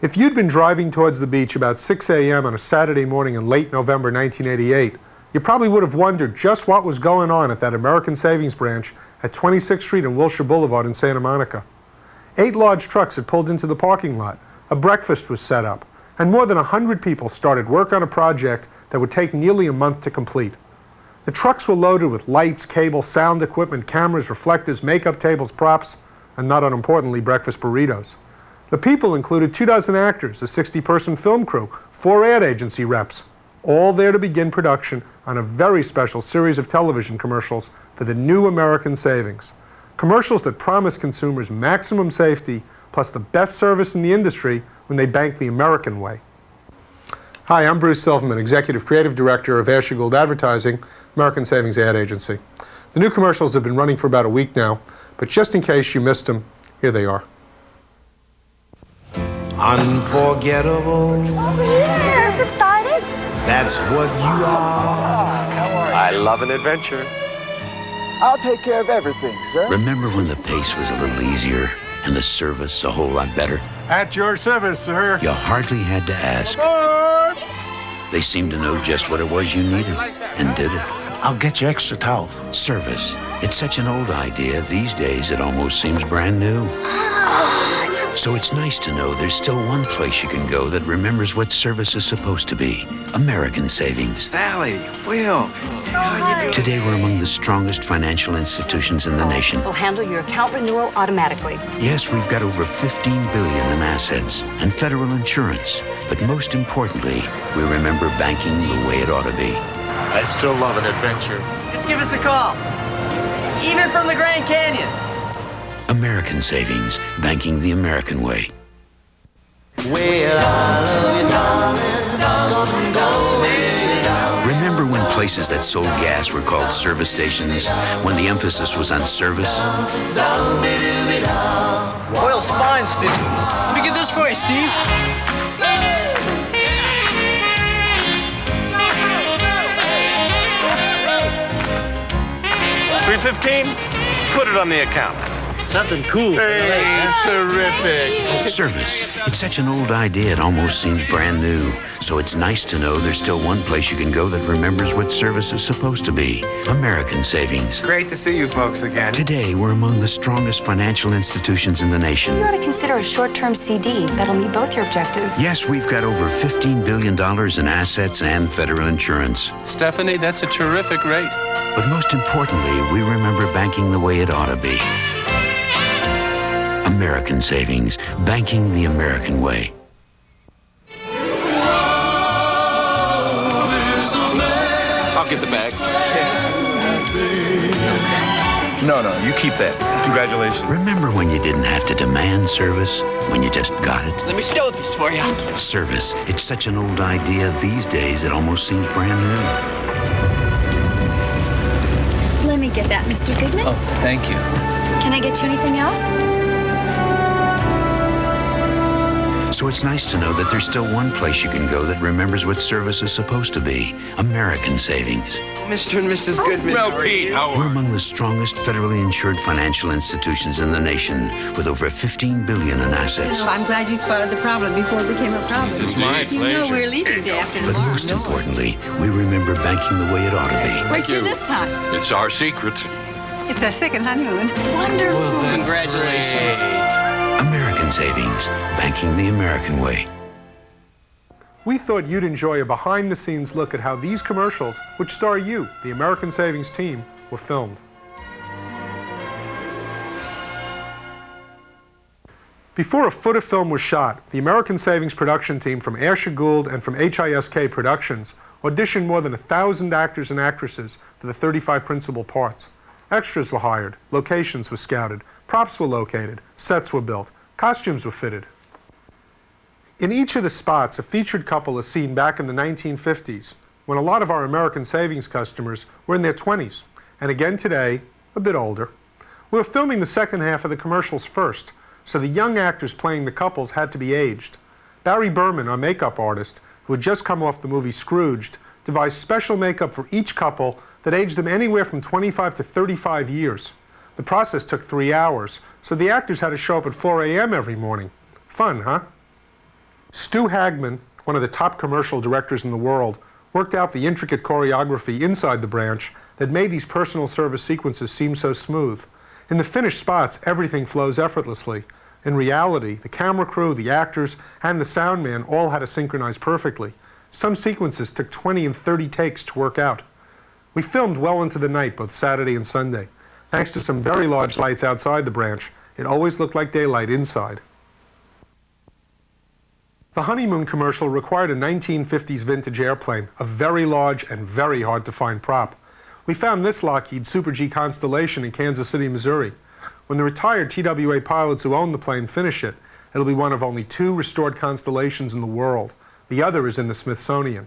If you'd been driving towards the beach about 6 a.m. on a Saturday morning in late November 1988, you probably would have wondered just what was going on at that American Savings branch at 26th Street and Wilshire Boulevard in Santa Monica. 8 large trucks had pulled into the parking lot, a breakfast was set up, and more than 100 people started work on a project that would take nearly a month to complete. The trucks were loaded with lights, cable, sound equipment, cameras, reflectors, makeup tables, props, and not unimportantly, breakfast burritos. The people included 24 actors, a 60-person film crew, 4 ad agency reps, all there to begin production on a very special series of television commercials for the new American Savings. Commercials that promise consumers maximum safety plus the best service in the industry when they bank the American way. Hi, I'm Bruce Silverman, Executive Creative Director of Asher Gould Advertising, American Savings Ad Agency. The new commercials have been running for about a week now, but just in case you missed them, here they are. Unforgettable. Oh, yes, excited. That's what you are. I love an adventure. I'll take care of everything, sir. Remember when the pace was a little easier and the service a whole lot better? At your service, sir. You hardly had to ask. Aboard! They seemed to know just what it was you needed and did it. I'll get you extra towels. Service. It's such an old idea. These days, it almost seems brand new. So it's nice to know there's still one place you can go that remembers what service is supposed to be. American Savings. Sally, Will, how you doing? Today, we're among the strongest financial institutions in the nation. We'll handle your account renewal automatically. Yes, we've got over $15 billion in assets and federal insurance. But most importantly, we remember banking the way it ought to be. I still love an adventure. Just give us a call. Even from the Grand Canyon. American Savings, banking the American way. Well, I love you, darling. Come and go, baby. Remember when places that sold gas were called service stations? When the emphasis was on service? Oil's fine, Steve. Let me get this for you, Steve. $315. Put it on the account. Something cool. Hey, terrific. Service. It's such an old idea, it almost seems brand new. So it's nice to know there's still one place you can go that remembers what service is supposed to be. American Savings. Great to see you folks again. Today, we're among the strongest financial institutions in the nation. You ought to consider a short-term CD that'll meet both your objectives. Yes, we've got over $15 billion in assets and federal insurance. Stephanie, that's a terrific rate. But most importantly, we remember banking the way it ought to be. American Savings, banking the American way. I'll get the bags. No, you keep that. Congratulations. Remember when you didn't have to demand service, when you just got it? Let me stow this for you. Service. It's such an old idea. These days, it almost seems brand new. Let me get that, Mr. Goodman. Oh, thank you. Can I get you anything else? So it's nice to know that there's still one place you can go that remembers what service is supposed to be. American Savings. Mr. and Mrs. Goodman. Well, Pete, We're among the strongest federally insured financial institutions in the nation with over $15 billion in assets. I'm glad you spotted the problem before it became a problem. It's my You know we're leaving day after But tomorrow. most importantly, we remember banking the way it ought to be. Where's you this time? It's our secret. It's our second honeymoon. Wonderful. Congratulations. American Savings, banking the American way. We thought you'd enjoy a behind-the-scenes look at how these commercials, which star you, the American Savings team, were filmed. Before a foot of film was shot, the American Savings production team from Asher Gould and from HISK Productions auditioned more than 1,000 actors and actresses for the 35 principal parts. Extras were hired, locations were scouted, props were located, sets were built, costumes were fitted. In each of the spots, a featured couple is seen back in the 1950s, when a lot of our American Savings customers were in their 20s, and again today, a bit older. We were filming the second half of the commercials first, so the young actors playing the couples had to be aged. Barry Berman, our makeup artist, who had just come off the movie Scrooged, devised special makeup for each couple that aged them anywhere from 25 to 35 years. The process took 3 hours, so the actors had to show up at 4 a.m. every morning. Fun, huh? Stu Hagman, one of the top commercial directors in the world, worked out the intricate choreography inside the branch that made these personal service sequences seem so smooth. In the finished spots, everything flows effortlessly. In reality, the camera crew, the actors, and the sound man all had to synchronize perfectly. Some sequences took 20 and 30 takes to work out. We filmed well into the night, both Saturday and Sunday. Thanks to some very large lights outside the branch, it always looked like daylight inside. The honeymoon commercial required a 1950s vintage airplane, a very large and very hard to find prop. We found this Lockheed Super G Constellation in Kansas City, Missouri. When the retired TWA pilots who own the plane finish it, it'll be one of only 2 restored Constellations in the world. The other is in the Smithsonian.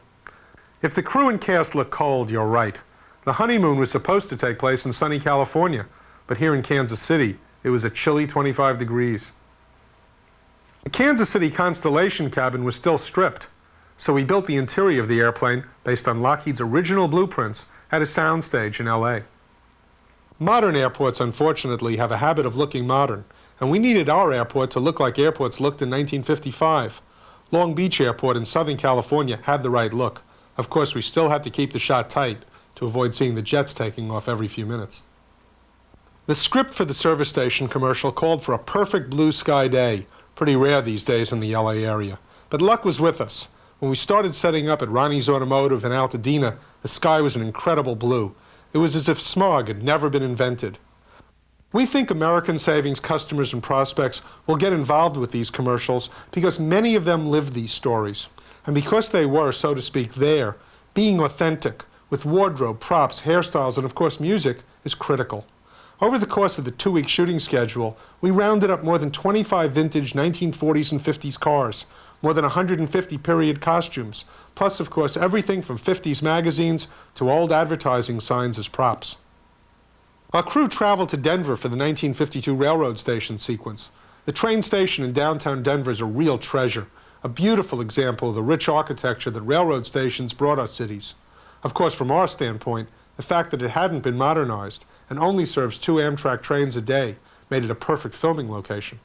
If the crew and cast look cold, you're right. The honeymoon was supposed to take place in sunny California, but here in Kansas City, it was a chilly 25 degrees. The Kansas City Constellation cabin was still stripped, so we built the interior of the airplane based on Lockheed's original blueprints at a soundstage in LA. Modern airports, unfortunately, have a habit of looking modern, and we needed our airport to look like airports looked in 1955. Long Beach Airport in Southern California had the right look. Of course, we still had to keep the shot tight to avoid seeing the jets taking off every few minutes. The script for the service station commercial called for a perfect blue sky day, pretty rare these days in the LA area. But luck was with us. When we started setting up at Ronnie's Automotive in Altadena, the sky was an incredible blue. It was as if smog had never been invented. We think American Savings customers and prospects will get involved with these commercials because many of them live these stories. And because they were, so to speak, there, being authentic, with wardrobe, props, hairstyles, and of course music, is critical. Over the course of the 2-week shooting schedule, we rounded up more than 25 vintage 1940s and 50s cars, more than 150 period costumes, plus, of course, everything from 50s magazines to old advertising signs as props. Our crew traveled to Denver for the 1952 railroad station sequence. The train station in downtown Denver is a real treasure, a beautiful example of the rich architecture that railroad stations brought our cities. Of course, from our standpoint, the fact that it hadn't been modernized and only serves 2 Amtrak trains a day made it a perfect filming location.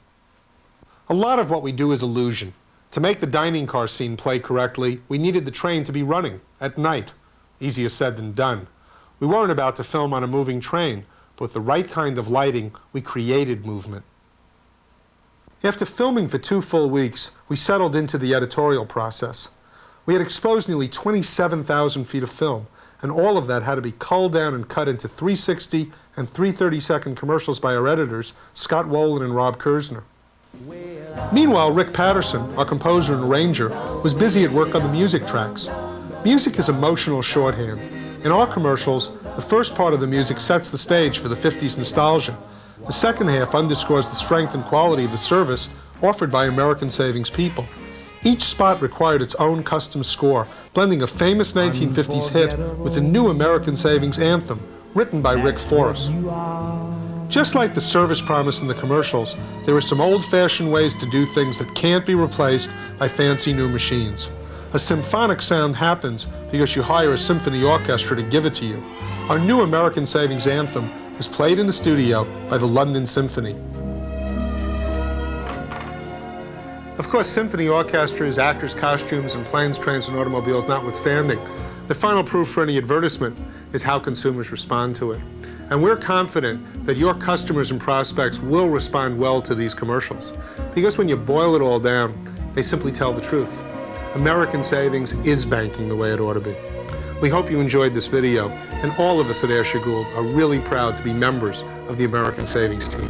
A lot of what we do is illusion. To make the dining car scene play correctly, we needed the train to be running at night. Easier said than done. We weren't about to film on a moving train, but with the right kind of lighting, we created movement. After filming for 2 full weeks, we settled into the editorial process. We had exposed nearly 27,000 feet of film, and all of that had to be culled down and cut into 360 and 330-second commercials by our editors, Scott Wolin and Rob Kersner. Meanwhile, Rick Patterson, our composer and arranger, was busy at work on the music tracks. Music is emotional shorthand. In our commercials, the first part of the music sets the stage for the 50s nostalgia. The second half underscores the strength and quality of the service offered by American Savings people. Each spot required its own custom score, blending a famous 1950s hit with a new American Savings anthem, written by Rick Forrest. Just like the service promise in the commercials, there are some old-fashioned ways to do things that can't be replaced by fancy new machines. A symphonic sound happens because you hire a symphony orchestra to give it to you. Our new American Savings anthem was played in the studio by the London Symphony. Of course, symphony orchestras, actors' costumes, and planes, trains, and automobiles notwithstanding, the final proof for any advertisement is how consumers respond to it. And we're confident that your customers and prospects will respond well to these commercials. Because when you boil it all down, they simply tell the truth. American Savings is banking the way it ought to be. We hope you enjoyed this video, and all of us at Air Gould are really proud to be members of the American Savings team.